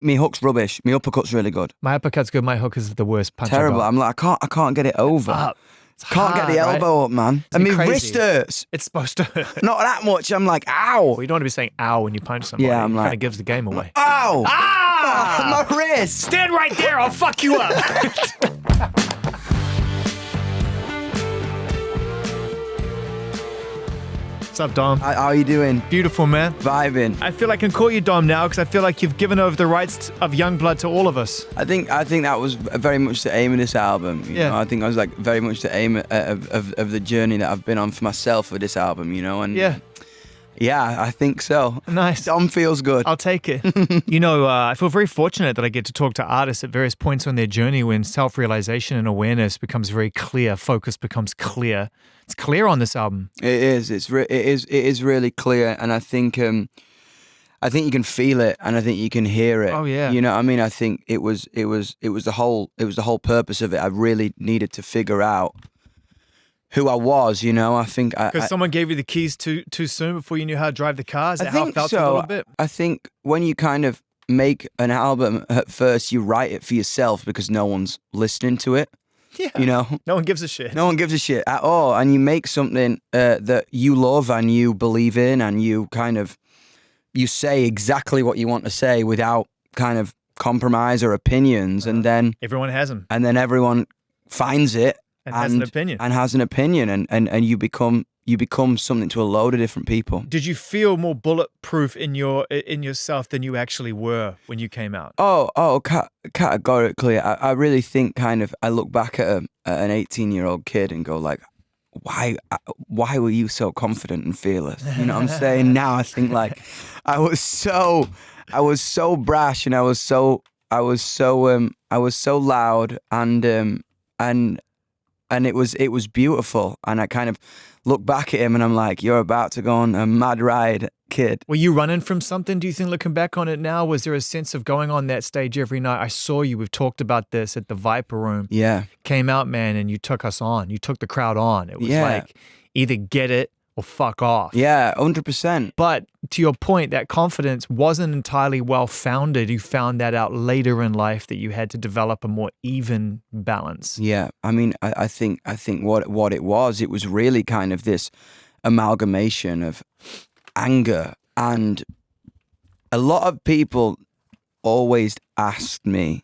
Me hook's rubbish. Me uppercut's really good. My uppercut's good. My hook is the worst punch. Terrible. I got. I'm like, I can't get it over. Up. Can't get the elbow up, man. And my crazy. wrist hurts. It's supposed to hurt. Not that much. I'm like, ow. Well, you don't want to be saying ow when you punch somebody. Yeah, I'm it like, kind of gives the game away. Ow! Ah! My wrist! Stand right there. I'll fuck you up. What's up, Dom? How are you doing? Beautiful, man. Vibing. I feel I can call you Dom now because I feel like you've given over the rights of Youngblood to all of us. I think that was very much the aim of this album. You know? I think I was like very much the aim of the journey that I've been on for myself for this album, you know? And yeah, I think so. Nice. Dom feels good. I'll take it. I feel very fortunate that I get to talk to artists at various points on their journey when self-realization and awareness becomes very clear, focus becomes clear. It's clear on this album. It is. It is really clear, and I think you can feel it, and I think you can hear it. Oh yeah. You know what I mean? I think it was the whole purpose of it. I really needed to figure out who I was, you know. I think because someone gave you the keys too soon before you knew how to drive the car. Is that how it felt so. a little bit? I think when you kind of make an album at first, you write it for yourself because no one's listening to it. Yeah. You know, no one gives a shit. No one gives a shit at all, and you make something that you love and you believe in, and you say exactly what you want to say without kind of compromise or opinions, and then everyone has them, and then everyone finds it. And has an opinion. And you become something to a load of different people. Did you feel more bulletproof in yourself than you actually were when you came out? Categorically. I really think I look back at an 18-year-old kid and go like, why were you so confident and fearless? You know what I'm saying? Now I think like I was so brash, and I was so loud, and it was beautiful, and I kind of look back at him and I'm like, you're about to go on a mad ride, kid. Were you running from something, do you think, looking back on it now? Was there a sense of going on that stage every night? I saw you, we've talked about this at the Viper Room. Yeah. Came out, man, and you took us on. You took the crowd on. It was like, either get it or fuck off. Yeah, 100%. But to your point, that confidence wasn't entirely well-founded. You found that out later in life, that you had to develop a more even balance. Yeah, I mean, I think what it was really kind of this amalgamation of anger, and a lot of people always asked me,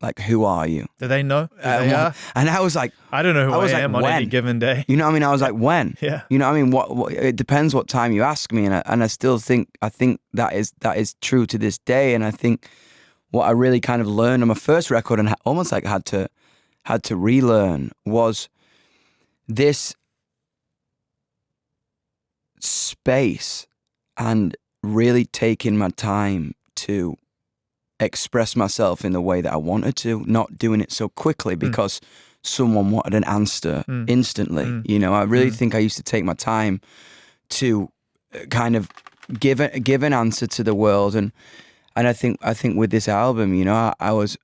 like, who are you? Do they know who they are? And I was like, I don't know who I am on any given day. You know what I mean? I was like, when? Yeah. You know what I mean? What it depends what time you ask me, and I still think that is true to this day. And I think what I really kind of learned on my first record, and almost like had to relearn, was this space and really taking my time to express myself in the way that I wanted to, not doing it so quickly because someone wanted an answer instantly. You know, I really think I used to take my time to kind of give an answer to the world, and I think with this album, you know, I was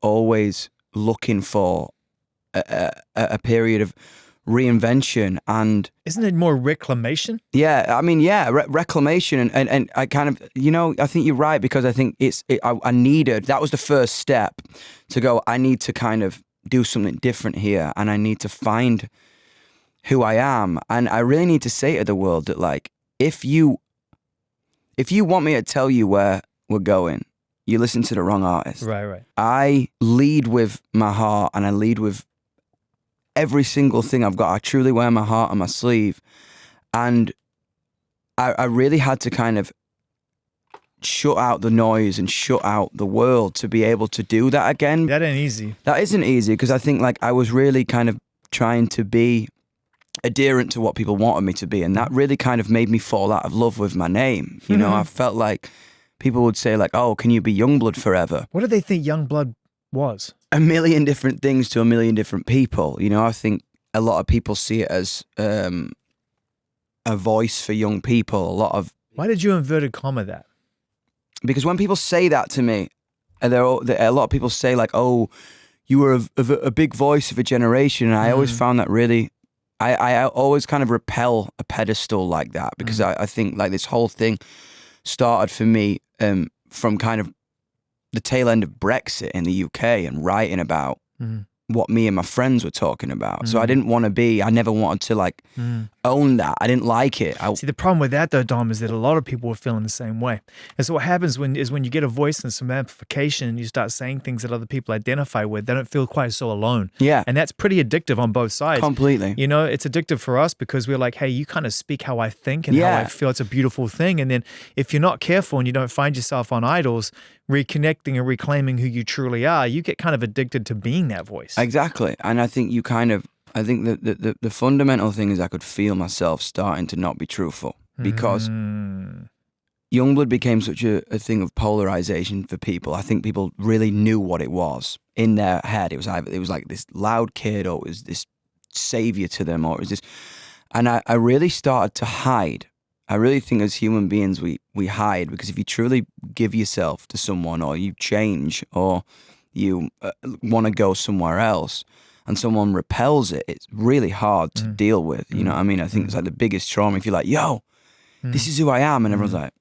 always looking for a period of reinvention. And isn't it more reclamation? Yeah, I mean, reclamation, and I kind of, you know, I think you're right, because I think I needed, that was the first step to go, I need to kind of do something different here, and I need to find who I am, and I really need to say to the world that, like, if you want me to tell you where we're going, you listen to the wrong artist. Right. I lead with my heart, and I lead with every single thing I've got. I truly wear my heart on my sleeve. And I really had to kind of shut out the noise and shut out the world to be able to do that again. That ain't easy. That isn't easy, because I think like I was really kind of trying to be adherent to what people wanted me to be. And that really kind of made me fall out of love with my name. You know, I felt like people would say like, oh, can you be Youngblood forever? What do they think Youngblood was? A million different things to a million different people. You know, I think a lot of people see it as a voice for young people. Why did you inverted comma that? Because when people say that to me, a lot of people say like, oh, you were a big voice of a generation. And I always found that really, I always kind of repel a pedestal like that, because I think like this whole thing started for me from kind of the tail end of Brexit in the UK and writing about what me and my friends were talking about. So I never wanted to like own that. I didn't like it. See, the problem with that though, Dom, is that a lot of people were feeling the same way. And so what happens when you get a voice and some amplification and you start saying things that other people identify with, they don't feel quite so alone. Yeah. And that's pretty addictive on both sides. Completely. You know, it's addictive for us because we're like, hey, you kind of speak how I think and how I feel. It's a beautiful thing. And then if you're not careful and you don't find yourself on Idols, reconnecting and reclaiming who you truly are, you get kind of addicted to being that voice. Exactly. And I think I think the fundamental thing is I could feel myself starting to not be truthful because Youngblood became such a thing of polarization for people. I think people really knew what it was in their head. It was like this loud kid, or it was this savior to them, or it was this. And I really started to hide. I really think as human beings we hide, because if you truly give yourself to someone, or you change, or you want to go somewhere else, and someone repels it, it's really hard to deal with. You know what I mean? I think it's like the biggest trauma. If you're like, yo, this is who I am, and everyone's like,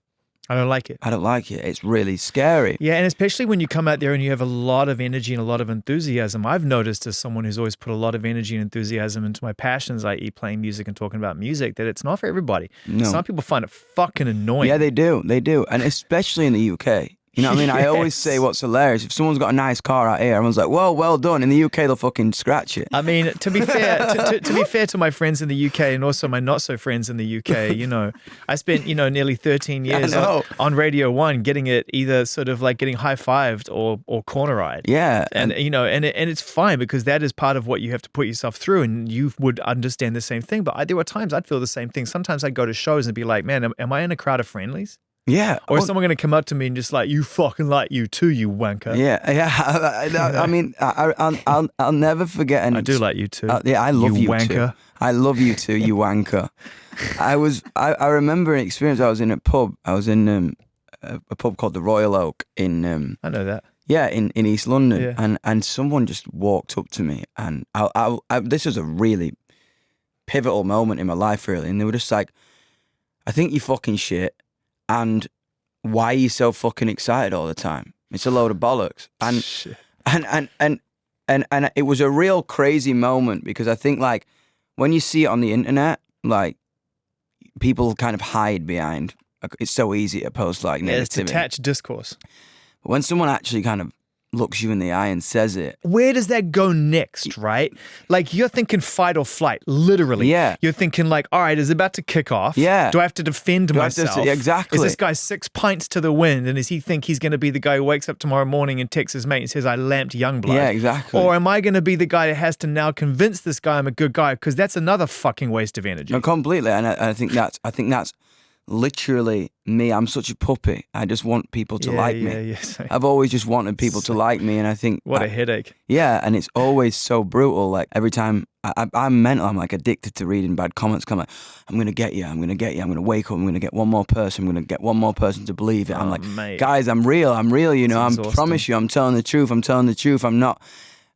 I don't like it. I don't like it. It's really scary. Yeah, and especially when you come out there and you have a lot of energy and a lot of enthusiasm. I've noticed, as someone who's always put a lot of energy and enthusiasm into my passions, i.e. playing music and talking about music, that it's not for everybody. No. Some people find it fucking annoying. Yeah, they do. They do. And especially in the UK. You know what I mean? Yes. I always say what's hilarious. If someone's got a nice car out here, everyone's like, "Whoa, well done." In the UK, they'll fucking scratch it. I mean, to be fair, to be fair to my friends in the UK and also my not so friends in the UK, you know, I spent nearly 13 years on Radio 1, getting it either sort of like getting high fived or corner-eyed. Yeah, and it's fine, because that is part of what you have to put yourself through, and you would understand the same thing. But there were times I'd feel the same thing. Sometimes I'd go to shows and be like, "Man, am I in a crowd of friendlies?" Yeah. Or is someone going to come up to me and just like, "You fucking like you too, you wanker." Yeah. I mean, I'll never forget. And I do like you too. Yeah, I love you wanker. too. I love you too, you wanker. I remember an experience. I was in a pub. I was in a pub called the Royal Oak in. I know that. Yeah, in East London, Yeah. and someone just walked up to me, and this was a really pivotal moment in my life, really, and they were just like, "I think you fucking shit. And why are you so fucking excited all the time? It's a load of bollocks." And it was a real crazy moment, because I think like when you see it on the internet, like people kind of hide behind. It's so easy to post like negativity. It's detached discourse. But when someone actually kind of looks you in the eye and says it. Where does that go next, right? Like, you're thinking fight or flight, literally. Yeah. You're thinking like, all right, is it about to kick off? Yeah. Do I have to defend myself? Exactly. Is this guy 6 pints to the wind, and does he think he's going to be the guy who wakes up tomorrow morning and texts his mate and says, "I lamped Youngblood"? Yeah, exactly. Or am I going to be the guy that has to now convince this guy I'm a good guy? Because that's another fucking waste of energy. No, completely. And I think that's literally me. I'm such a puppy. I just want people to like me. Yeah. I've always just wanted people to like me, and I think what a headache. Yeah, and it's always so brutal. Like every time I'm mental, I'm like addicted to reading bad comments. I'm like, I'm gonna get you. I'm gonna wake up. I'm gonna get one more person. I'm gonna get one more person to believe it. I'm like, mate. Guys, I'm real. You know, I promise you, I'm telling the truth. I'm not.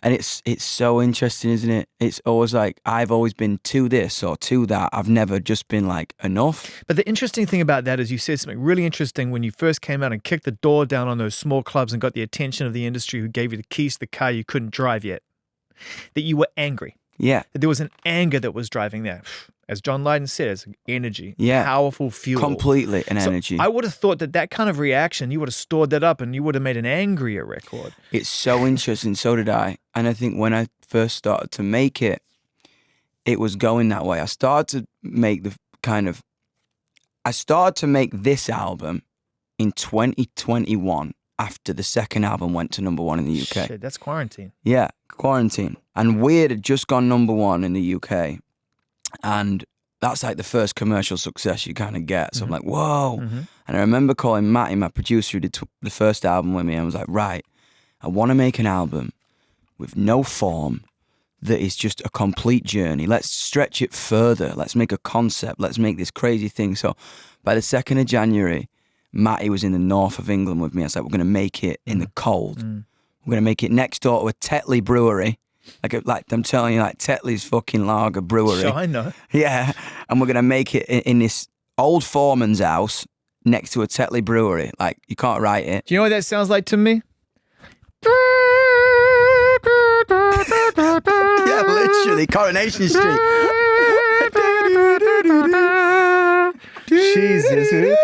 And it's so interesting, isn't it? It's always like, I've always been to this or to that. I've never just been like, enough. But the interesting thing about that is you said something really interesting when you first came out and kicked the door down on those small clubs and got the attention of the industry who gave you the keys to the car you couldn't drive yet. That you were angry. Yeah. That there was an anger that was driving that. As John Lydon says, energy, powerful fuel. Completely an energy. I would have thought that kind of reaction, you would have stored that up and you would have made an angrier record. It's so interesting. So did I. And I think when I first started to make it, it was going that way. I started to make this album in 2021 after the second album went to #1 in the UK. Shit, that's quarantine. Yeah, quarantine. And Weird had just gone #1 in the UK. And that's like the first commercial success you kind of get. So I'm like, whoa. Mm-hmm. And I remember calling Matty, my producer who did the first album with me, and I was like, right, I want to make an album with no form that is just a complete journey. Let's stretch it further. Let's make a concept. Let's make this crazy thing. So by the 2nd of January, Matty was in the north of England with me. I was like, we're going to make it in the cold. We're going to make it next door to a Tetley brewery. Like I'm telling you, like Tetley's fucking lager brewery. Sure, I know. Yeah, and we're gonna make it in this old foreman's house next to a Tetley brewery. Like, you can't write it. Do you know what that sounds like to me? Yeah, literally, Coronation Street. Jesus,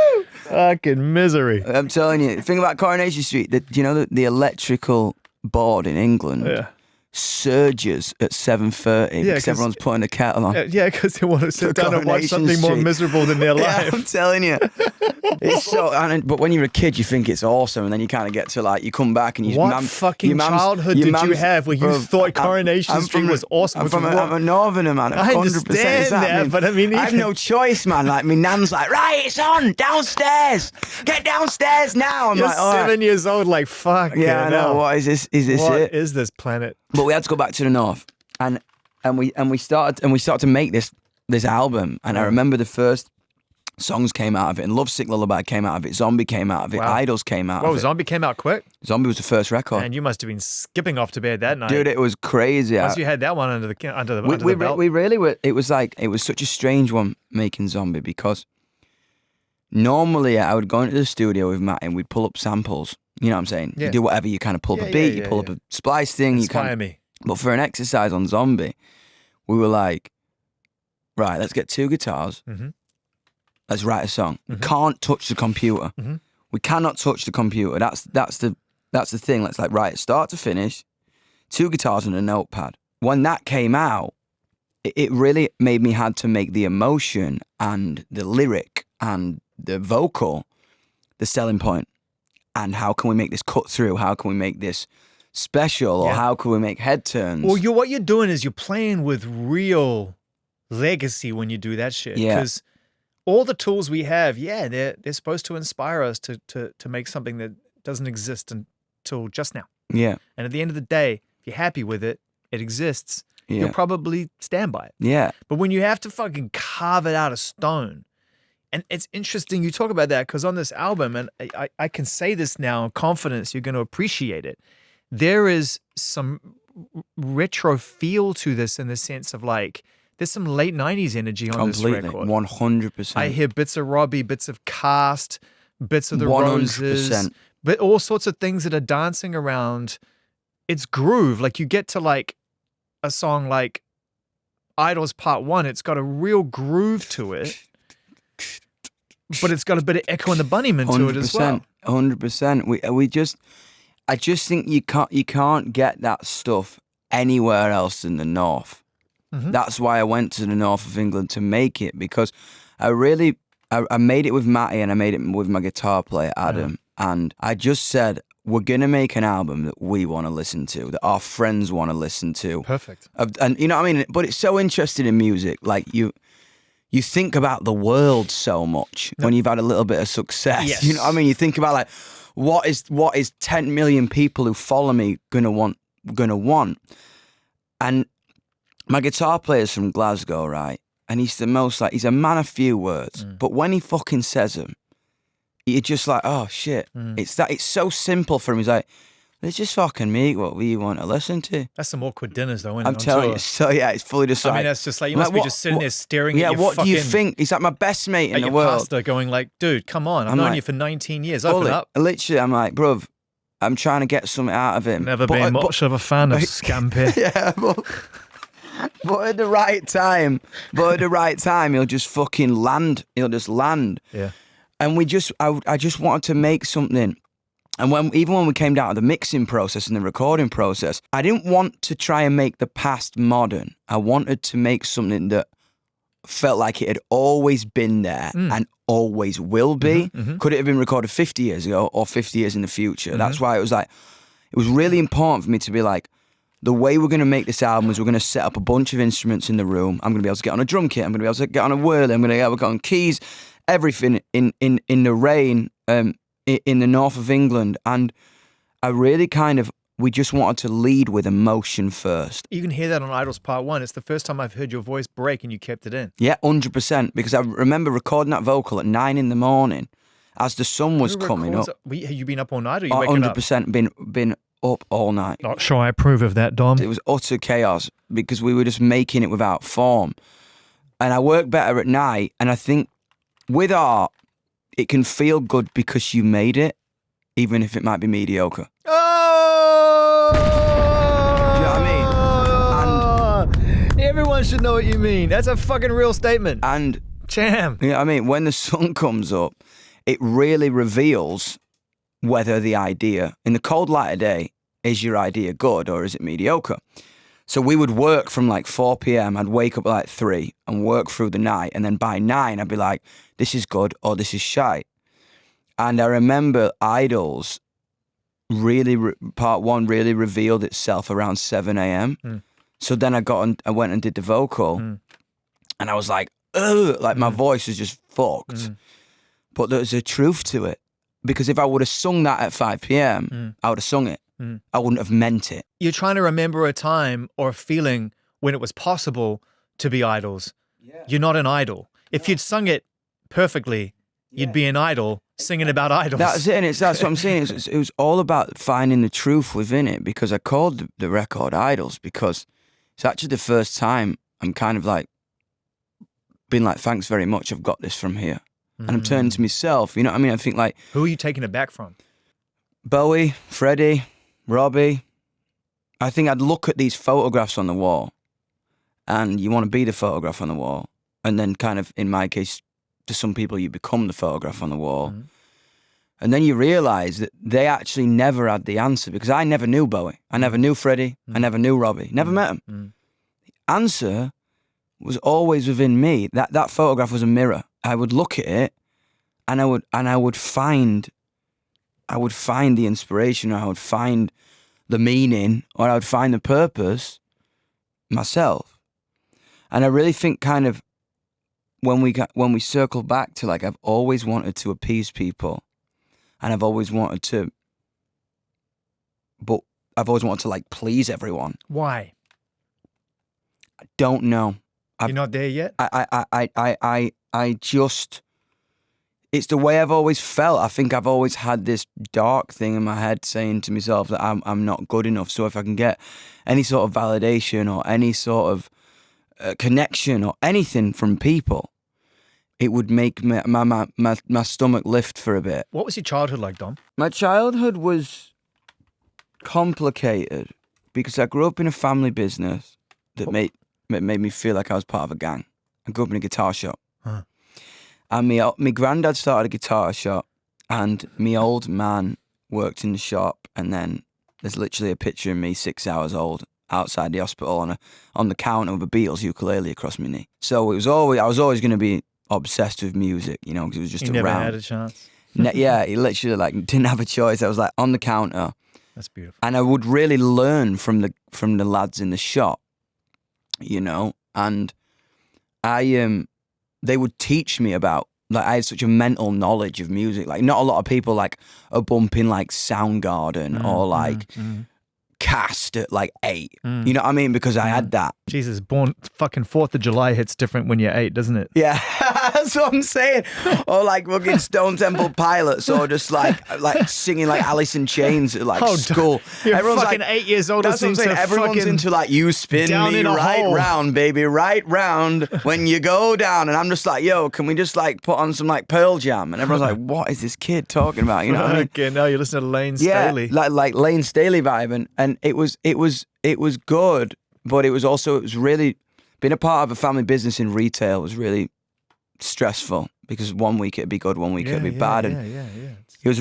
fucking misery. I'm telling you, the thing about Coronation Street, you know the electrical board in England surges at 7:30 because everyone's putting a kettle on. Yeah, because they want to sit down and watch something more miserable than their life. I'm telling you. It's so, but when you're a kid, you think it's awesome, and then you kind of get to like, you come back and you. What fucking childhood did you have where you thought Coronation Street was awesome? I'm a northerner, man. I understand that, but I mean, I have no choice, man. Like, my nan's like, right, it's on downstairs. Get downstairs now. I'm You're like, all 7 years old, like fuck. Yeah, I know. What is this? Is this what it? What is this planet? But we had to go back to the north, and we started to make this album, and I remember the first songs came out of it, and Lovesick Lullaby came out of it, Zombie came out of it, Idols came out of it. Zombie came out quick? Zombie was the first record. And you must have been skipping off to bed that night. Dude, it was crazy. Once you had that one under the belt. We really were. It was such a strange one making Zombie, because normally I would go into the studio with Matt and we'd pull up samples. You know what I'm saying? Yeah. You do whatever, you kind of pull up a beat, you pull up a splice thing. Inspire me. But for an exercise on Zombie, we were like, right, let's get 2 guitars. Mm-hmm. Let's write a song. We can't touch the computer. Mm-hmm. We cannot touch the computer. That's the thing. Let's like write it start to finish. 2 guitars and a notepad. When that came out, it really made me had to make the emotion and the lyric and the vocal the selling point. And how can we make this cut through? How can we make this special? Or how can we make head turns? Well, what you're doing is you're playing with real legacy when you do that shit. Yeah. Because all the tools we have, they're supposed to inspire us to make something that doesn't exist until just now. Yeah. And at the end of the day, if you're happy with it, it exists, you'll probably stand by it. Yeah. But when you have to fucking carve it out of stone, and it's interesting you talk about that, because on this album, and I can say this now in confidence, you're going to appreciate it, there is some retro feel to this, in the sense of like, there's some late 90s energy on this record. 100%. I hear bits of Robbie, bits of Cast, bits of the 100%. Roses, but all sorts of things that are dancing around its groove. Like, you get to like a song like Idols Part 1, it's got a real groove to it, but it's got a bit of Echo and the Bunnymen to it as well. 100%. I just think you can't get that stuff anywhere else in the north. Mm-hmm. That's why I went to the north of England to make it, because I made it with Matty, and I made it with my guitar player Adam, and I just said, we're gonna make an album that we want to listen to, that our friends want to listen to. Perfect. And you know what I mean? But it's so interesting in music, like you think about the world so much when you've had a little bit of success. Yes. You know what I mean? You think about like, what is 10 million people who follow me gonna want? And my guitar player's from Glasgow, right? And he's the most like, he's a man of few words, but when he fucking says them, you're just like, oh shit. It's so simple for him. He's like, let's just fucking make what we want to listen to. That's some awkward dinners though, isn't it? I'm telling you. So yeah, it's fully just like, I mean, that's just like, you must be just sitting there staring at your what fucking, do you think? He's like my best mate in the your world. pastor, going like, dude, come on. I've known you for 19 years. Open up. Literally, I'm like, bruv, I'm trying to get something out of him. Never been much of a fan of Scampi. Yeah, but at the right time, he'll just fucking land. He'll just land. Yeah. And I just wanted to make something. And even when we came down to the mixing process and the recording process, I didn't want to try and make the past modern. I wanted to make something that felt like it had always been there and always will be. Mm-hmm. Could it have been recorded 50 years ago or 50 years in the future? That's why it was really important for me to be like, the way we're going to make this album is we're going to set up a bunch of instruments in the room. I'm going to be able to get on a drum kit. I'm going to be able to get on a whirly. I'm going to be able to get on keys, everything in the rain in the north of England. And I really we just wanted to lead with emotion first. You can hear that on Idols Part 1. It's the first time I've heard your voice break and you kept it in. Yeah, 100%. Because I remember recording that vocal at 9 a.m. as the sun was coming up. Have you been up all night or you waking up? 100% been up all night. Not sure I approve of that, Dom. It was utter chaos because we were just making it without form. And I work better at night. And I think with art, it can feel good because you made it, even if it might be mediocre. Oh! Do you know what I mean? And everyone should know what you mean. That's a fucking real statement. And Jam. you know what I mean? When the sun comes up, it really reveals whether the idea, in the cold light of day, is your idea good or is it mediocre? So we would work from like 4 p.m. I'd wake up at like 3 and work through the night. And then by 9, I'd be like, this is good or this is shite. And I remember Idols part 1 really revealed itself around 7 a.m. So then I went and did the vocal and I was like, ugh, like my voice was just fucked. But there's a truth to it. Because if I would have sung that at 5 p.m., I would have sung it. I wouldn't have meant it. You're trying to remember a time or a feeling when it was possible to be idols. Yeah. You're not an idol. If you'd sung it perfectly, you'd be an idol singing about idols. That's it, and that's what I'm saying. It was all about finding the truth within it, because I called the record Idols because it's actually the first time I'm kind of like being like, thanks very much, I've got this from here. And I'm turning to myself, you know what I mean? I think like... Who are you taking it back from? Bowie, Freddie, Robbie. I think I'd look at these photographs on the wall, and you want to be the photograph on the wall. And then kind of, in my case, to some people, you become the photograph on the wall. And then you realise that they actually never had the answer, because I never knew Bowie. I never knew Freddie. I never knew Robbie. Never met him. The answer was always within me. That photograph was a mirror. I would look at it, and I would find the inspiration, or I would find the meaning, or I would find the purpose myself. And I really think kind of when we circle back to like, I've always wanted to appease people, and I've always wanted to like please everyone. Why? I don't know. You're not there yet? I just, it's the way I've always felt. I think I've always had this dark thing in my head saying to myself that I'm not good enough. So if I can get any sort of validation or any sort of connection or anything from people, it would make my stomach lift for a bit. What was your childhood like, Dom? My childhood was complicated because I grew up in a family business that made me feel like I was part of a gang. I grew up in a guitar shop. And my granddad started a guitar shop, and my old man worked in the shop, and then there's literally a picture of me 6 hours old outside the hospital on the counter with a Beatles ukulele across my knee. So I was always going to be obsessed with music, you know, because it was just you around. Never had a chance. Yeah, he literally like didn't have a choice. I was like on the counter. That's beautiful. And I would really learn from the lads in the shop, you know, and they would teach me about, like, I had such a mental knowledge of music. Like, not a lot of people like are bumping like Soundgarden or like Cast at like 8. You know what I mean? Because I had that. Jesus, born fucking 4th of July hits different when you're 8, doesn't it? Yeah, that's what I'm saying. Or like fucking Stone Temple Pilots, or just like singing like Alice in Chains at like school. You're Everyone's fucking like, 8 years old. That's what I'm saying. Everyone's into like, you spin me right round, baby, right round when you go down. And I'm just like, yo, can we just like put on some like Pearl Jam? And everyone's like, what is this kid talking about? You know what I mean? Okay, now you listen to Lane Staley. Yeah, like Lane Staley vibe, and it was good, but it was really, being a part of a family business in retail was really stressful, because one week it'd be good, one week it'd be bad, and it was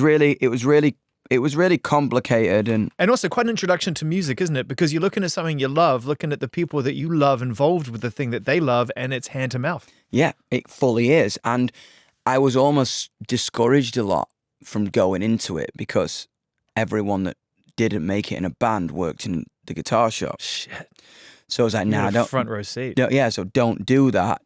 really complicated, and also quite an introduction to music, isn't it? Because you're looking at something you love, looking at the people that you love involved with the thing that they love, and it's hand to mouth. Yeah, it fully is. And I was almost discouraged a lot from going into it, because everyone that didn't make it in a band worked in the guitar shop. Shit. So I was like, nah, don't. Front row seat. So don't do that.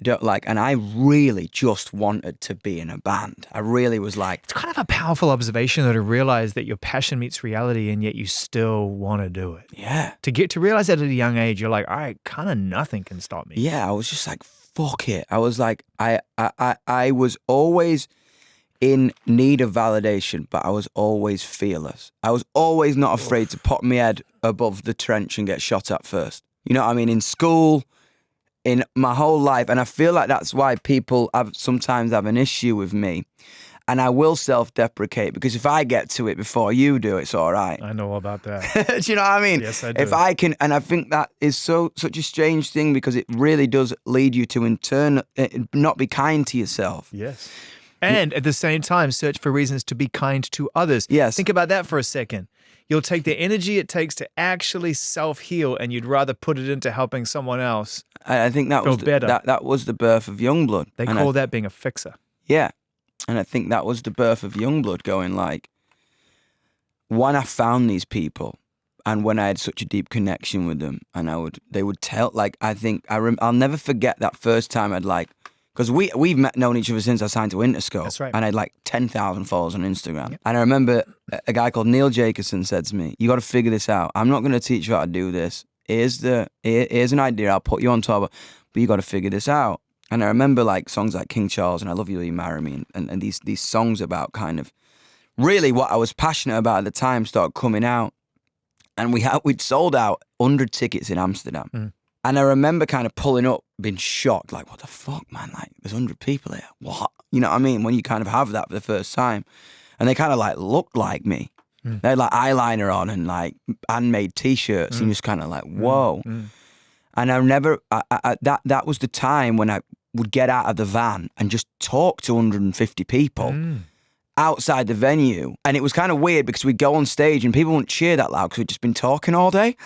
And I really just wanted to be in a band. I really was like. It's kind of a powerful observation, though, to realize that your passion meets reality, and yet you still want to do it. Yeah. To realize that at a young age, you're like, all right, kind of nothing can stop me. Yeah, I was just like, fuck it. I was like, I was always in need of validation, but I was always fearless. I was always not afraid to pop my head above the trench and get shot at first. You know what I mean? In school, in my whole life. And I feel like that's why people sometimes have an issue with me. And I will self-deprecate because if I get to it before you do, it's all right. I know about that. Do you know what I mean? Yes, I do. If I can, and I think that is such a strange thing because it really does lead you to in turn not be kind to yourself. Yes. And at the same time, search for reasons to be kind to others. Yes. Think about that for a second. You'll take the energy it takes to actually self-heal, and you'd rather put it into helping someone else. I think that was better. That was the birth of YUNGBLUD. They call that being a fixer. Yeah. And I think that was the birth of YUNGBLUD, going like, when I found these people and when I had such a deep connection with them, and they would tell, like, I think, I'll never forget that first time I'd like, because we've known each other since I signed to Interscope. That's right. And I had like 10,000 followers on Instagram. Yep. And I remember a guy called Neil Jacobson said to me, you got to figure this out. I'm not going to teach you how to do this. Here's an idea. I'll put you on top, but you got to figure this out. And I remember like songs like King Charles and I Love You, Will You Marry Me, and these songs about kind of really what I was passionate about at the time started coming out. And we'd sold out 100 tickets in Amsterdam. Mm. And I remember kind of pulling up, being shocked, like, what the fuck, man? Like, there's 100 people here. What? You know what I mean? When you kind of have that for the first time. And they kind of like looked like me. Mm. They had like eyeliner on and like handmade t-shirts and just kind of like, whoa. Mm. And that was the time when I would get out of the van and just talk to 150 people outside the venue. And it was kind of weird because we'd go on stage and people wouldn't cheer that loud because we'd just been talking all day.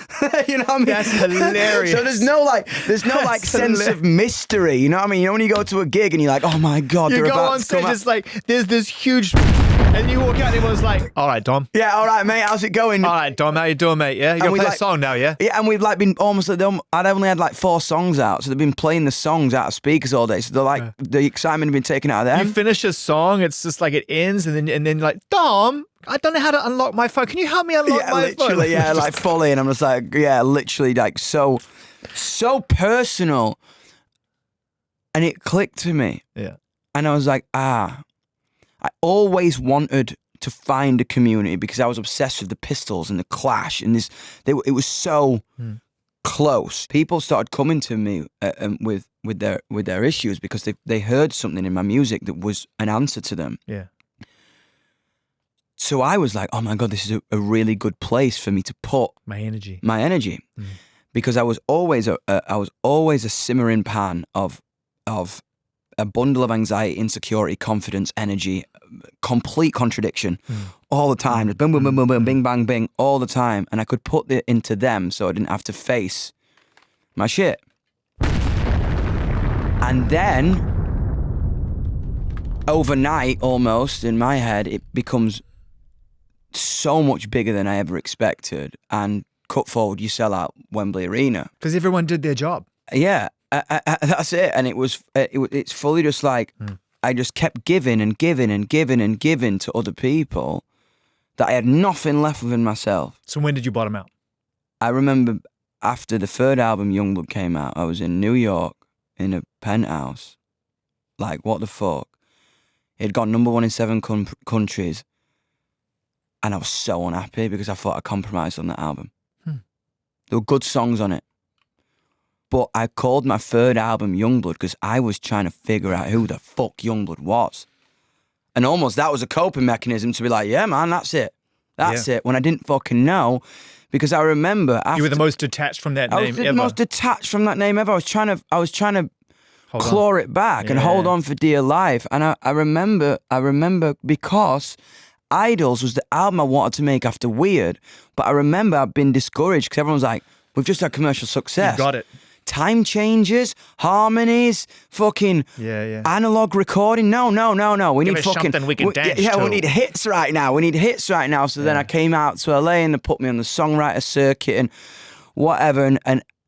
You know what I mean? That's hilarious. So there's no sense of mystery. You know what I mean? You know when you go to a gig and you're like, oh my God, you they're go about on to stage, come out. it's like, there's this huge, and you walk out and everyone's like, all right, Dom. Yeah, all right, mate, how's it going? All right, Dom, how you doing, mate? Yeah, you got to play a song now, yeah? Yeah, and we've like been almost, I'd only had like 4 songs out, so they've been playing the songs out of speakers all day, so they're like, the excitement had been taken out of them. You finish a song, it's just like it ends, and then like, Dom, I don't know how to unlock my phone. Can you help me unlock my phone? Literally, yeah, like fully, and I'm just like, yeah, literally like so personal, and it clicked to me. Yeah. And I was like, I always wanted to find a community because I was obsessed with the Pistols and the Clash, and it was so close. People started coming to me with their issues because they heard something in my music that was an answer to them. Yeah. So I was like, oh my God, this is a really good place for me to put my energy. Because I was always a simmering pan of a bundle of anxiety, insecurity, confidence, energy, complete contradiction all the time. Just boom, boom, boom, boom, boom, bing, bang, bing, all the time. And I could put it into them so I didn't have to face my shit. And then, overnight, almost, in my head, it becomes so much bigger than I ever expected. And cut forward, you sell out Wembley Arena. Because everyone did their job. Yeah. That's it, and it's fully just like I just kept giving and giving and giving and giving to other people that I had nothing left within myself. So when did you bottom out? I remember after the third album, YUNGBLUD, came out, I was in New York in a penthouse. Like, what the fuck? It had gone #1 in 7 countries, and I was so unhappy because I thought I compromised on that album. There were good songs on it. But I called my third album YUNGBLUD because I was trying to figure out who the fuck YUNGBLUD was. And almost that was a coping mechanism to be like, yeah, man, that's it. That's it. When I didn't fucking know. Because I remember after... You were the most detached from that name ever. I was the most detached from that name ever. I was trying to claw it back and hold on for dear life. And I remember because Idols was the album I wanted to make after Weird. But I remember I'd been discouraged because everyone's like, we've just had commercial success. You got it. Time changes, harmonies, fucking analog recording. No. We need fucking something we can dance to. We need hits right now. So then I came out to LA and they put me on the songwriter circuit and whatever.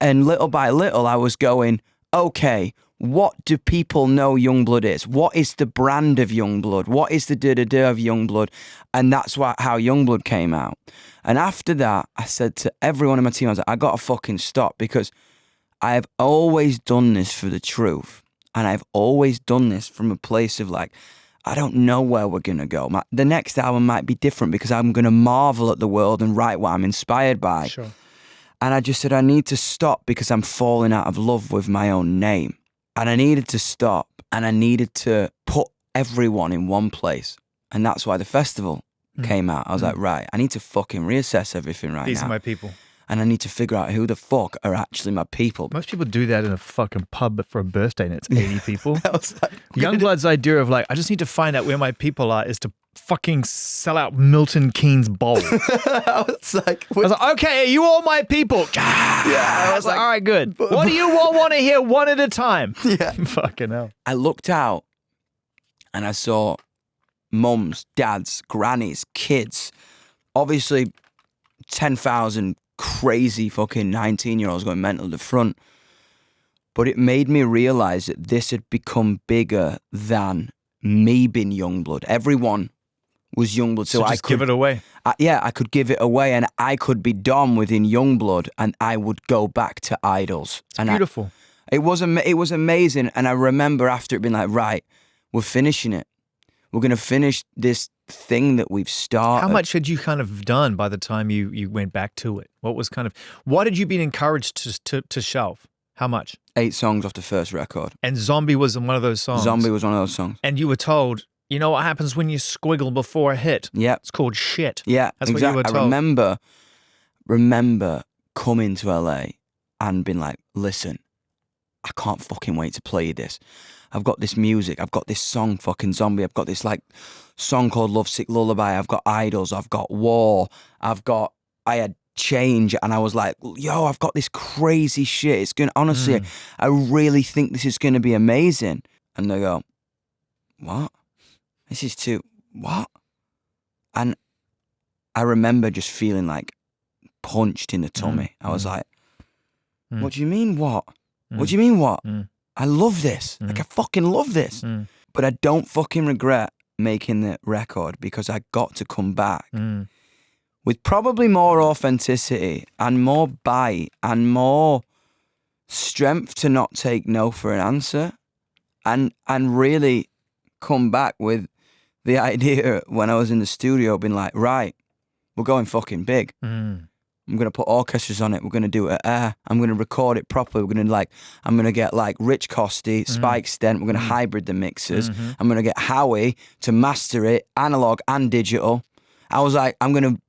And little by little, I was going, okay, what do people know YUNGBLUD is? What is the brand of YUNGBLUD? What is the da-da-da of YUNGBLUD? And that's how YUNGBLUD came out. And after that, I said to everyone in my team, I was like, I got to fucking stop because I have always done this for the truth. And I've always done this from a place of like, I don't know where we're going to go. The next album might be different because I'm going to marvel at the world and write what I'm inspired by. Sure. And I just said, I need to stop because I'm falling out of love with my own name. And I needed to stop and I needed to put everyone in one place. And that's why the festival came out. I was like, right, I need to fucking reassess everything right now. These are my people. And I need to figure out who the fuck are actually my people. Most people do that in a fucking pub for a birthday and it's 80 people. I was like, Youngblood's idea of like, I just need to find out where my people are is to fucking sell out Milton Keynes Bowl. I was like, okay, are you all my people? Yeah, I was like, all right, good. What do you all want to hear one at a time? Yeah. Fucking hell. I looked out and I saw mums, dads, grannies, kids, obviously 10,000 crazy fucking 19-year-olds going mental at the front. But it made me realize that this had become bigger than me being Youngblood. Everyone was Youngblood. So I could give it away. I could give it away and I could be Dom within Youngblood and I would go back to idols. It's beautiful. It was amazing. And I remember after it being like, right, we're finishing it. We're going to finish this thing that we've started. How much had you kind of done by the time you went back to it? What had you been encouraged to shelve? How much? 8 songs off the first record. And Zombie was one of those songs. Zombie was one of those songs. And you were told, you know what happens when you squiggle before a hit? Yeah. It's called shit. Yeah, That's exactly. what you were told. I remember coming to LA and being like, listen, I can't fucking wait to play you this. I've got this music. I've got this song, fucking Zombie. I've got this like song called Lovesick Lullaby. I've got Idols. I've got War. I had Change. And I was like, yo, I've got this crazy shit. It's going to, honestly, I really think this is going to be amazing. And they go, what? This is what? And I remember just feeling like punched in the tummy. I was like, what do you mean what? What do you mean what? I love this. Like I fucking love this. But I don't fucking regret making the record because I got to come back with probably more authenticity and more bite and more strength to not take no for an answer and really come back with the idea when I was in the studio being like, right, we're going fucking big. I'm going to put orchestras on it. We're going to do it at Air. I'm going to record it properly. I'm going to get like Rich Costy, Spike Stent. We're going to hybrid the mixers. I'm going to get Howie to master it, analog and digital. I was like, I'm going to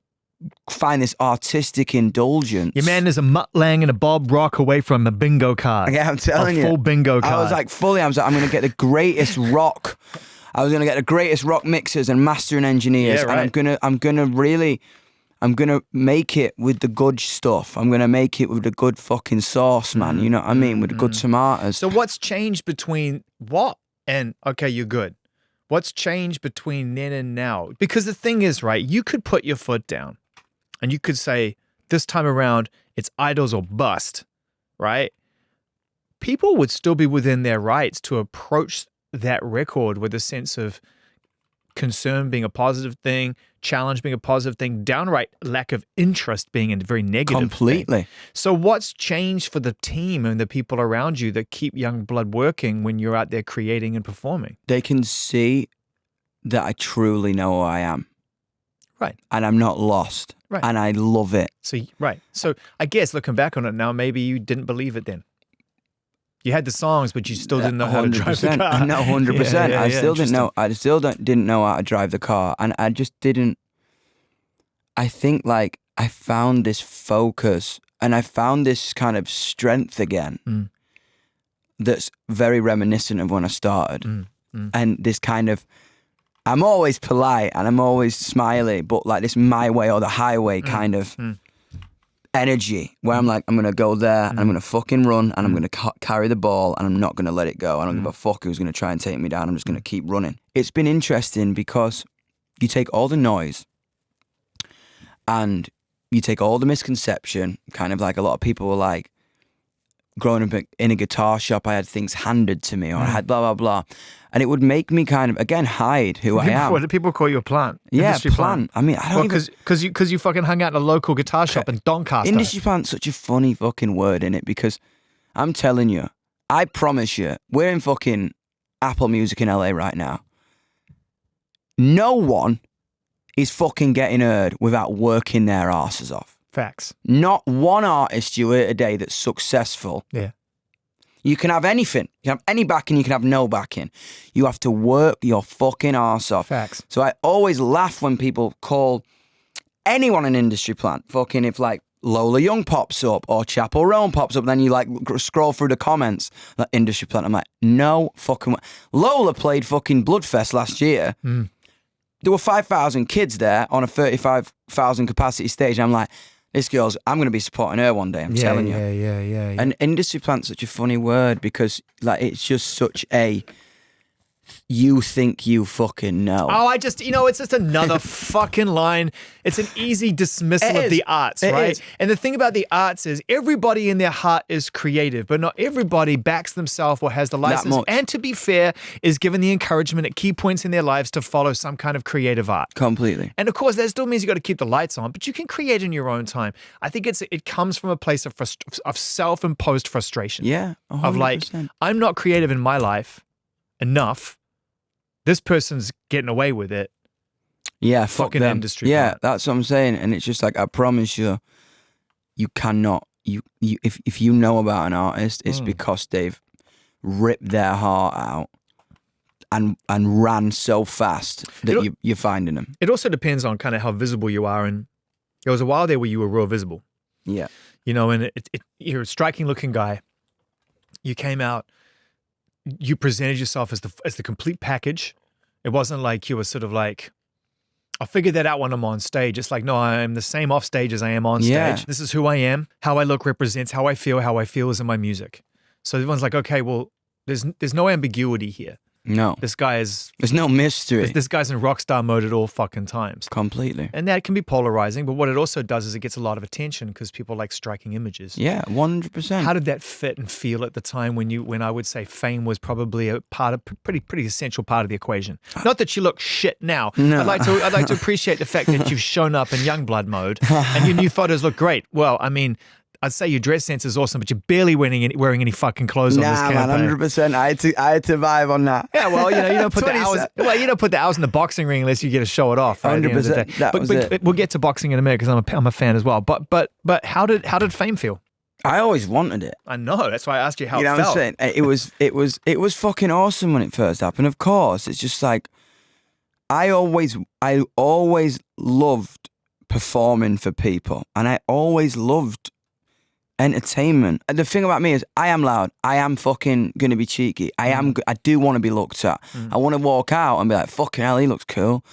find this artistic indulgence. Your man is a Mutt Lang and a Bob Rock away from a bingo card. Yeah, I'm telling you. A full bingo card. I was like, I'm going to get the greatest rock. I was going to get the greatest rock mixers and mastering engineers. Yeah, right. And I'm going to make it with the good stuff. I'm going to make it with the good fucking sauce, man. You know what I mean? With the good tomatoes. So what's changed between what and, okay, you're good. What's changed between then and now? Because the thing is, right, you could put your foot down and you could say, this time around, it's idols or bust, right? People would still be within their rights to approach that record with a sense of concern being a positive thing, challenge being a positive thing, downright lack of interest being a very negative Completely. thing. So what's changed for the team and the people around you that keep Youngblood working when you're out there creating and performing? They can see that I truly know who I am. Right. And I'm not lost. Right. And I love it. So, right. So I guess looking back on it now, maybe you didn't believe it then. You had the songs, but you still didn't know how to drive the car. No, 100%. Yeah, I still didn't know. I still didn't know how to drive the car, and I just didn't. I think like I found this focus, and I found this kind of strength again. That's very reminiscent of when I started, and this kind of. I'm always polite and I'm always smiley, but like this my way or the highway kind of. Energy where I'm like, I'm going to go there and I'm going to fucking run and I'm going to carry the ball and I'm not going to let it go. I don't give a fuck who's going to try and take me down. I'm just going to keep running. It's been interesting because you take all the noise and you take all the misconception, kind of like a lot of people were like, growing up in a guitar shop, I had things handed to me or I had blah, blah, blah. And it would make me kind of, again, hide who I am. What do people call you, a plant? Yeah, Industry plant. I mean, I don't even... Because you fucking hung out in a local guitar shop in Doncaster. Industry plant's such a funny fucking word, innit? Because I'm telling you, I promise you, we're in fucking Apple Music in LA right now. No one is fucking getting heard without working their asses off. Facts. Not one artist you hear today that's successful. Yeah. You can have anything. You can have any backing, you can have no backing. You have to work your fucking arse off. Facts. So I always laugh when people call anyone an industry plant. Fucking if like Lola Young pops up or Chapel Roan pops up, then you like scroll through the comments, like industry plant. I'm like, no fucking way. Lola played fucking Bloodfest last year. There were 5,000 kids there on a 35,000 capacity stage. I'm like, this girl's, I'm going to be supporting her one day, I'm telling you. Yeah. And industry plant's such a funny word because like it's just such a, you think you fucking know. Oh, it's just another fucking line. It's an easy dismissal of the arts, right? And the thing about the arts is everybody in their heart is creative, but not everybody backs themselves or has the license. And to be fair, is given the encouragement at key points in their lives to follow some kind of creative art. Completely. And of course, that still means you got to keep the lights on, but you can create in your own time. I think it comes from a place of self-imposed frustration. Yeah, 100%. Of like, I'm not creative in my life enough. This person's getting away with it. Yeah, fucking them. industry. Yeah, part. that's what I'm saying. And it's just like, I promise you, you cannot. If you know about an artist, it's because they've ripped their heart out and ran so fast that you're finding them. It also depends on kind of how visible you are. And there was a while there where you were real visible. Yeah, and you're a striking looking guy. You came out. You presented yourself as the complete package. It wasn't like you were sort of like, I figured that out when I'm on stage. It's like, no, I'm the same off stage as I am on stage. This is who I am. How I look represents how I feel. How I feel is in my music. So everyone's like, okay, well, there's no ambiguity here. No. There's no mystery. This guy's in rock star mode at all fucking times. Completely. And that can be polarizing, but what it also does is it gets a lot of attention because people like striking images. Yeah, 100%. How did that fit and feel at the time when I would say fame was probably a part of pretty essential part of the equation? Not that you look shit now. No. I'd like to appreciate the fact that you've shown up in YUNGBLUD mode and your new photos look great. Well, I mean, I'd say your dress sense is awesome, but you're barely wearing any fucking clothes on this campaign. Man, 100%. I had to vibe on that. Yeah, well, you don't put the hours. Well, you don't put the hours in the boxing ring unless you get to show it off. Right, 100%. But we'll get to boxing in a minute because I'm a fan as well. But how did fame feel? I always wanted it. I know. That's why I asked you how it felt. You know what I'm saying? It was fucking awesome when it first happened. Of course, it's just like I always loved performing for people, and I always loved entertainment. And the thing about me is I am loud. I am fucking gonna be cheeky. I do want to be looked at. I want to walk out and be like, fucking hell, he looks cool.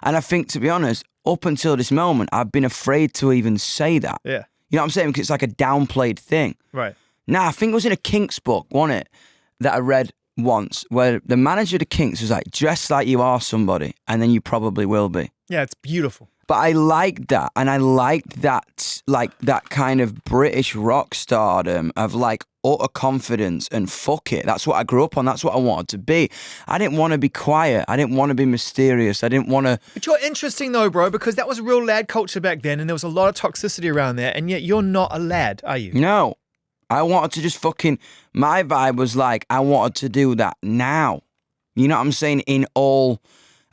And I think, to be honest, up until this moment, I've been afraid to even say that. Yeah. You know what I'm saying? Because it's like a downplayed thing. Right. Now, I think it was in a Kinks book, wasn't it, that I read once, where the manager of the Kinks was like, dress like you are somebody, and then you probably will be. Yeah, it's beautiful. But I liked that, and I liked that, like that kind of British rock stardom of like utter confidence and fuck it. That's what I grew up on. That's what I wanted to be. I didn't want to be quiet. I didn't want to be mysterious. I didn't want to. But you're interesting though, bro, because that was real lad culture back then, and there was a lot of toxicity around there, and yet you're not a lad, are you? No, I wanted to just fucking. My vibe was like I wanted to do that now. You know what I'm saying?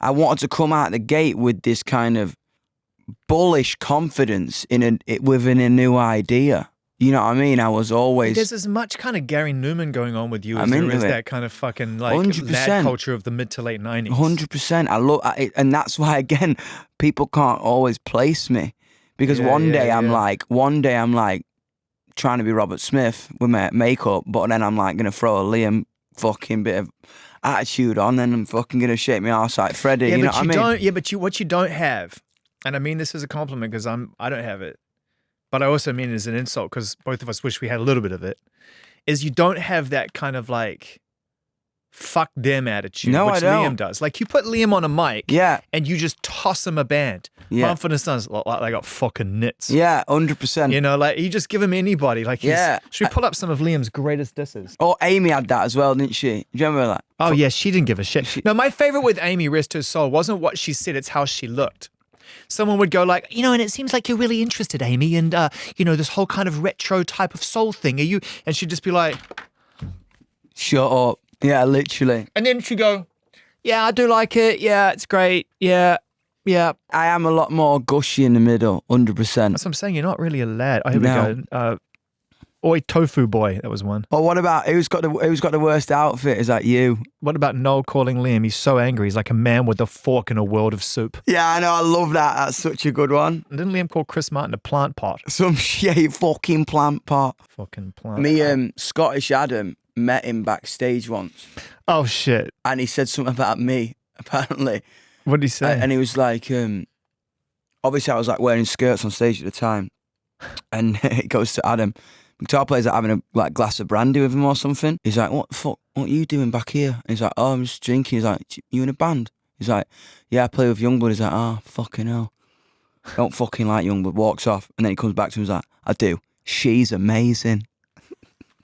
I wanted to come out the gate with this kind of bullish confidence within a new idea. You know what I mean? I was always. There's as much kind of Gary Newman going on with you as I'm there into is it. that kind of fucking like 100%. lad culture of the mid to late 90s. 100%. I love it, and that's why again people can't always place me because one day I'm like trying to be Robert Smith with my makeup, but then I'm like gonna throw a Liam fucking bit of attitude on, and I'm fucking gonna shake my arse like Freddie. You know what I mean? What you don't have. And I mean this as a compliment because I don't have it, but I also mean it as an insult because both of us wish we had a little bit of it, is you don't have that kind of like fuck them attitude, no, which I don't. Liam does. Like you put Liam on a mic and you just toss him a band. Mumford & Sons, like they got fucking nits. Yeah, 100%. You know, like you just give him anybody. Like should we pull up some of Liam's greatest disses? Oh, Amy had that as well, didn't she? Do you remember that? Oh yeah, she didn't give a shit. No, my favorite with Amy, rest her soul, wasn't what she said, it's how she looked. Someone would go like, and it seems like you're really interested, Amy, and this whole kind of retro type of soul thing. Are you? And she'd just be like, shut up. Yeah, literally. And then she'd go, yeah, I do like it. Yeah, it's great. Yeah. I am a lot more gushy in the middle, 100%. That's what I'm saying. You're not really a lad. Oh, here we go. Oi Tofu Boy. That was one. Or what about who's got the worst outfit? Is that you? What about Noel calling Liam? He's so angry. He's like a man with a fork in a world of soup. Yeah, I know. I love that. That's such a good one. And didn't Liam call Chris Martin a plant pot? Some shit fucking plant pot. Fucking plant. Me, Scottish Adam met him backstage once, Oh shit. and he said something about me. Apparently, What did he say? and he was like, obviously I was like wearing skirts on stage at the time, and it goes to Adam. Guitar player's like having a glass of brandy with him or something. He's like, what the fuck? What are you doing back here? And he's like, oh, I'm just drinking. He's like, you in a band? He's like, yeah, I play with YUNGBLUD. He's like, oh, fucking hell. Don't fucking like YUNGBLUD. Walks off. And then he comes back to him. He's like, I do. She's amazing.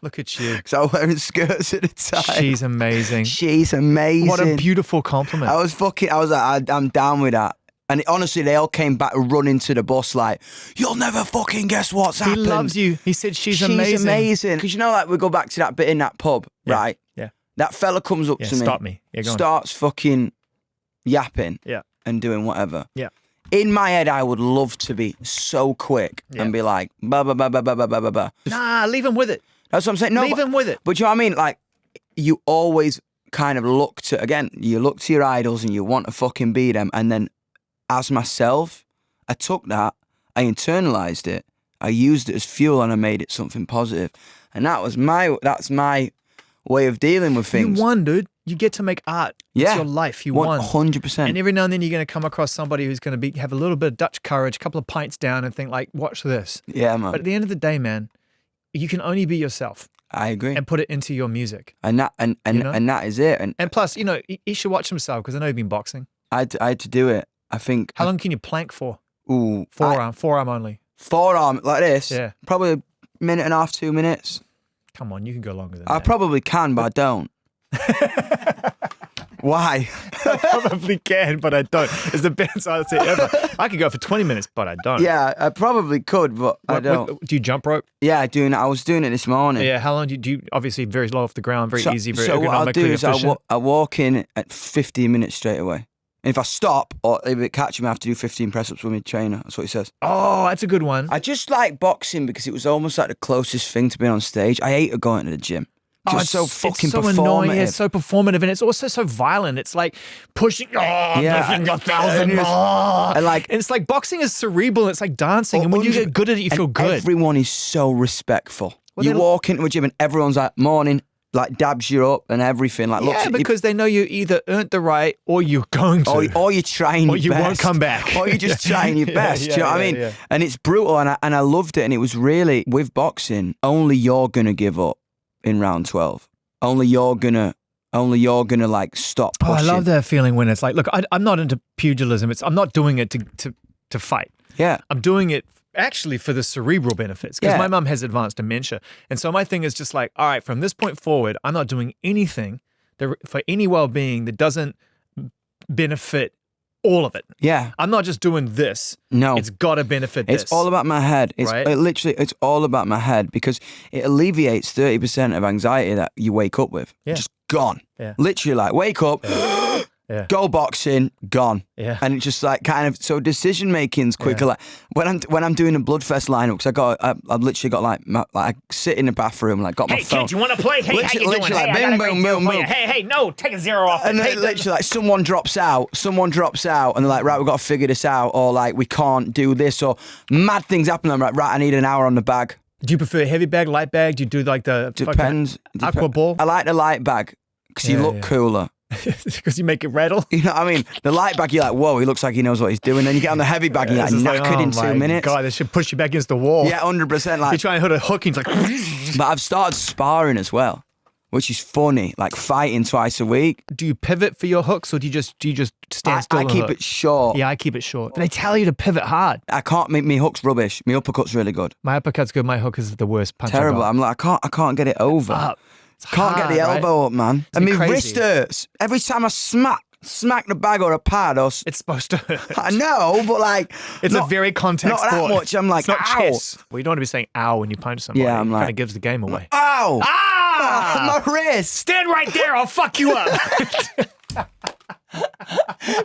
Look at you. Because I was wearing skirts at the time. She's amazing. She's amazing. What a beautiful compliment. I was like, I'm down with that. And honestly, they all came back running to the bus like, you'll never fucking guess what's happened. He loves you. He said she's amazing. She's amazing. Because you know, like, we go back to that bit in that pub, right? Yeah. That fella comes up to me. Stop me. Yeah, go on. Starts fucking yapping. Yeah. And doing whatever. Yeah. In my head, I would love to be so quick and be like, bah, bah, bah, bah, bah, bah, bah, bah, bah. Nah, leave him with it. That's what I'm saying. No, leave him with it. But you know what I mean? Like, you always kind of look to your idols and you want to fucking be them. And then as myself, I took that, I internalized it, I used it as fuel and I made it something positive. And that's my way of dealing with things. You won, dude. You get to make art. Yeah. It's your life. You won. 100%. And every now and then you're going to come across somebody who's going to have a little bit of Dutch courage, a couple of pints down and think like, watch this. Yeah, man. But at the end of the day, man, you can only be yourself. I agree. And put it into your music. And that is it. And plus, you know, he should watch himself because I know you've been boxing. I had to do it. I think. How long can you plank for? Ooh. Forearm only. Forearm like this? Yeah. Probably a minute and a half, 2 minutes. Come on, you can go longer than I that. probably can, but I don't. Why? I probably can, but I don't. It's the best answer ever. I could go for 20 minutes, but I don't. Yeah, I probably could, but I don't. Do you jump rope? Yeah, I was doing it this morning. Yeah, how long do you obviously very low off the ground, very easy, very so ergonomically what I'll do is efficient. I walk in at 15 minutes straight away. And if I stop or if it catches me, I have to do 15 press-ups with my trainer. That's what he says. Oh, that's a good one. I just like boxing because it was almost like the closest thing to being on stage. I hated going to the gym. It's so fucking so performative. annoying. It's so performative, and it's also so violent. It's like pushing, pushing 1,000 more. And it's like boxing is cerebral. It's like dancing, and when you get good at it, you feel good. Everyone is so respectful. You walk into a gym and everyone's like, morning, like dabs you up and everything. Like, yeah, because they know you either earned the right or you're going to. Or you're trying your best. Or you won't come back. Or you're just trying your best. Do you know what I mean? Yeah. And it's brutal, and I loved it. And it was really, with boxing, only you're going to give up in round 12. Only you're gonna like stop pushing. Oh, I love that feeling when it's like, look, I'm not into pugilism. I'm not doing it to fight. Yeah. I'm doing it actually for the cerebral benefits because my mum has advanced dementia. And so my thing is just like, all right, from this point forward, I'm not doing anything for any well-being that doesn't benefit all of it. Yeah. I'm not just doing this. No. It's got to benefit this. It's all about my head. It's it's all about my head because it alleviates 30% of anxiety that you wake up with. Yeah. Just gone. Yeah. Literally like wake up, go boxing, gone. Yeah. And it's just like kind of, so decision making's quicker. Like when I'm doing a Bloodfest lineup, because I've literally got like I sit in the bathroom, like got my phone. Hey kid, you want to play? Hey, how you doing? Like, hey, boom, boom, boom, boom. Hey, no, take a zero off. And then literally like someone drops out, and they're like, right, we've got to figure this out, or like we can't do this, or mad things happen. I'm like, right, I need an hour on the bag. Do you prefer heavy bag, light bag? Do you do like the Depends. aqua ball? I like the light bag because you look cooler. Because you make it rattle. You know what I mean? The light bag, you're like, whoa, he looks like he knows what he's doing. Then you get on the heavy bag, and you're like knackered in 2 minutes. God, they should push you back against the wall. Yeah, 100%. Like, you try and hit a hook, and it's like. But I've started sparring as well, which is funny. Like fighting twice a week. Do you pivot for your hooks, or do you just stand still? I keep it short. Yeah, I keep it short. But they tell you to pivot hard. I can't make my hook's rubbish. My uppercut's really good. My uppercut's good. My hook is the worst punch. Terrible. I'm like, I can't get it over. Can't get the elbow up, man. And my wrist hurts every time I smack the bag or a pad. It's supposed to hurt. I know, but like it's a very contact sport. Not that much. I'm like, it's not ow. Chess. Well, you don't want to be saying ow when you punch somebody. Yeah, I'm like, kind of gives the game away. Ow! Ah! My wrist. Stand right there. I'll fuck you up.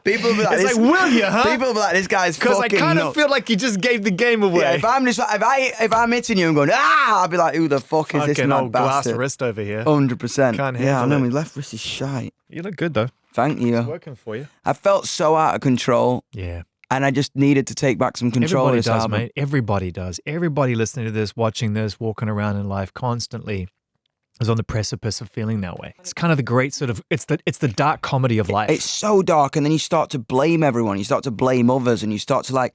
People be like, It's like, will you, huh? People be like, this guy's fucking Because I kind of nuts. feel like you just gave the game away. Yeah, if I'm just like, if I'm hitting you and going, I'll be like, who the fuck is this Fucking mad old glass bastard? wrist over here. 100%. Can't Yeah, I handle know, it. my left wrist is shite. You look good, though. Thank you. It's working for you. I felt so out of control, Yeah. and I just needed to take back some control Everybody of this does, album. mate. Everybody does. Everybody listening to this, watching this, walking around in life constantly is on the precipice of feeling that way. It's kind of the great sort of, it's the dark comedy of life. It's so dark, and then you start to blame everyone. You start to blame others, and you start to like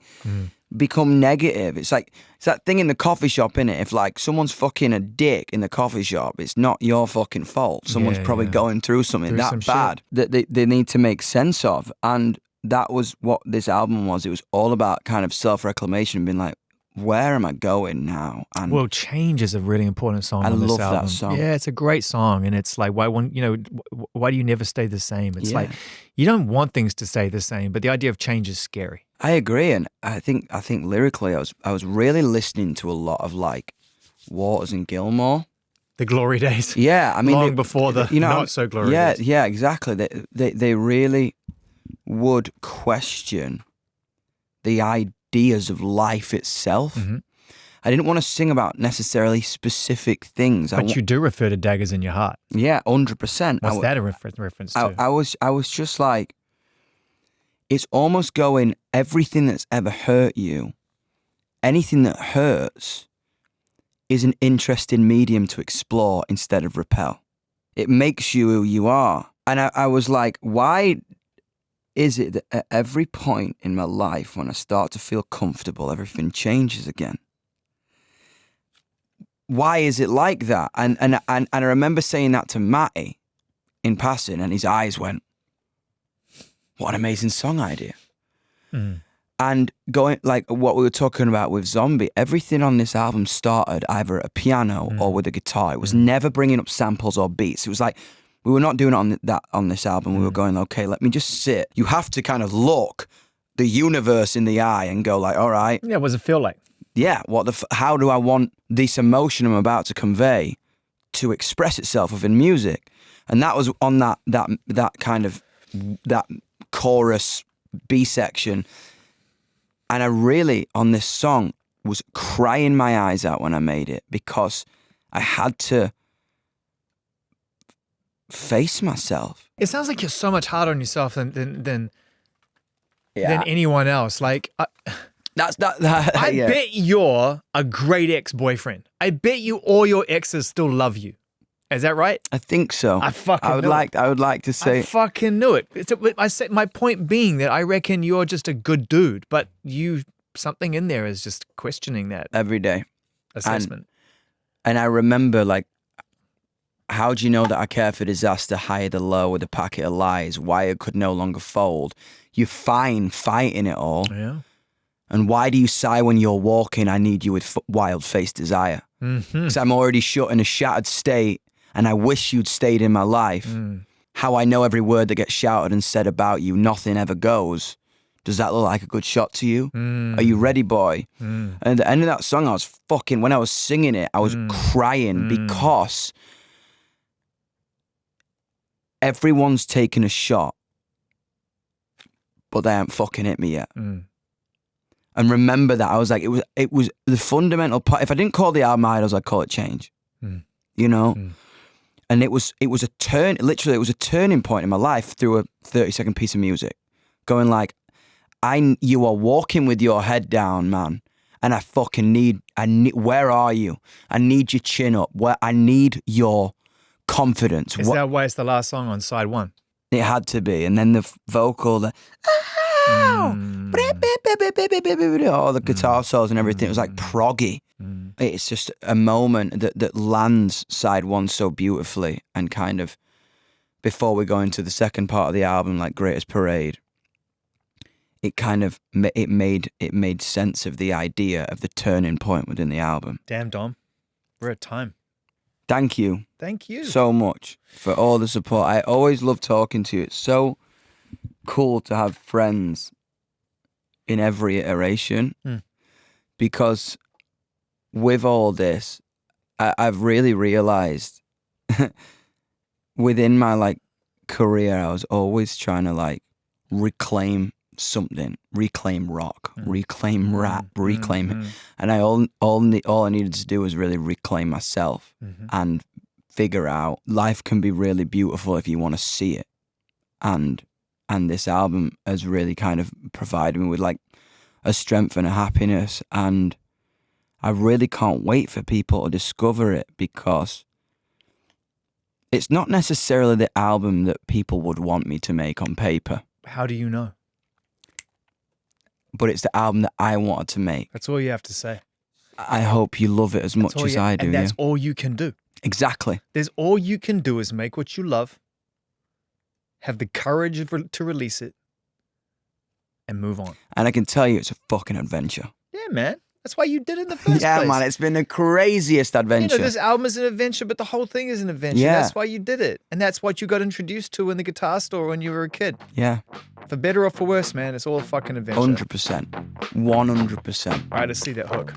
become negative. It's like it's that thing in the coffee shop, innit? If like someone's fucking a dick in the coffee shop, it's not your fucking fault. Someone's probably going through something Through that some bad that they need to make sense of. And that was what this album was. It was all about kind of self-reclamation, being like, where am I going now? And Well, Change is a really important song I on this love that album. song. Yeah, it's a great song. And it's like, why do you never stay the same? It's Yeah. like, you don't want things to stay the same, but the idea of change is scary. I agree, and I think lyrically, I was really listening to a lot of like Waters and Gilmore. The glory days. Yeah, I mean, Long before the not so glory Yeah, days. yeah, exactly. They really would question the ideas of life itself. Mhm. I didn't want to sing about necessarily specific things. But you do refer to daggers in your heart. Yeah, 100%. What's that a reference to? I was just like, it's almost going, everything that's ever hurt you, anything that hurts, is an interesting medium to explore instead of repel. It makes you who you are. And I was like, why is it that at every point in my life when I start to feel comfortable, everything changes again? Why is it like that? And I remember saying that to Matty in passing, and his eyes went, what an amazing song idea. And going, like what we were talking about with Zombie, everything on this album started either at a piano or with a guitar. It was never bringing up samples or beats. It was like, we were not doing it on this album. We were going, okay, let me just sit. You have to kind of look the universe in the eye and go like, all right. Yeah, what does it feel like? Yeah, how do I want this emotion I'm about to convey to express itself within music? And that was on that kind of, that chorus B section. And I really, on this song, was crying my eyes out when I made it, because I had to face myself. It sounds like you're so much harder on yourself than anyone else. Like, That's that. I Yeah. bet you're a great ex-boyfriend. I bet you all your exes still love you. Is that right? I think so. I fucking I would knew like. I would like to I say. fucking knew it. I said my point being that I reckon you're just a good dude, but something in there is just questioning that Every day. assessment. And I remember, like, how do you know that I care for disaster? Higher the low with a packet of lies. Why it could no longer fold. You're fine fighting it all. Yeah. And why do you sigh when you're walking? I need you with wild-faced desire. Because I'm already shut in a shattered state, and I wish you'd stayed in my life. How I know every word that gets shouted and said about you, nothing ever goes. Does that look like a good shot to you? Are you ready, boy? And at the end of that song, when I was singing it, I was crying because everyone's taken a shot, but they haven't fucking hit me yet. And remember that. I was like, it was the fundamental part. If I didn't call the album Idols, I'd call it Change. You know? And it was a turn, literally, it was a turning point in my life through a 30-second piece of music. Going like, you are walking with your head down, man. And I need, where are you? I need your chin up. I need your confidence. Is that why it's the last song on side one? It had to be. And then the vocal, all the guitar solos and everything, it was like proggy. It's just a moment that lands side one so beautifully, and kind of, before we go into the second part of the album, like Greatest Parade, it kind of, it made sense of the idea of the turning point within the album. Damn, Dom. We're at time. Thank you. Thank you. So much for all the support. I always love talking to you. It's so cool to have friends in every iteration, because with all this, I've really realized within my like career, I was always trying to like reclaim something, reclaim rock, reclaim rap, reclaim it. And all I needed to do was really reclaim myself and figure out life can be really beautiful if you want to see it. And this album has really kind of provided me with like a strength and a happiness, and I really can't wait for people to discover it, because it's not necessarily the album that people would want me to make on paper. How do you know? But it's the album that I wanted to make. That's all you have to say. I hope you love it as much as I do. And that's all you can do. Exactly. There's all you can do is make what you love, have the courage to release it, and move on. And I can tell you it's a fucking adventure. Yeah, man. That's why you did it in the first place. Yeah, man. It's been the craziest adventure. You know, this album is an adventure, but the whole thing is an adventure. Yeah. That's why you did it. And that's what you got introduced to in the guitar store when you were a kid. Yeah. For better or for worse, man, it's all a fucking adventure. 100%. 100%. All right, let's see that hook.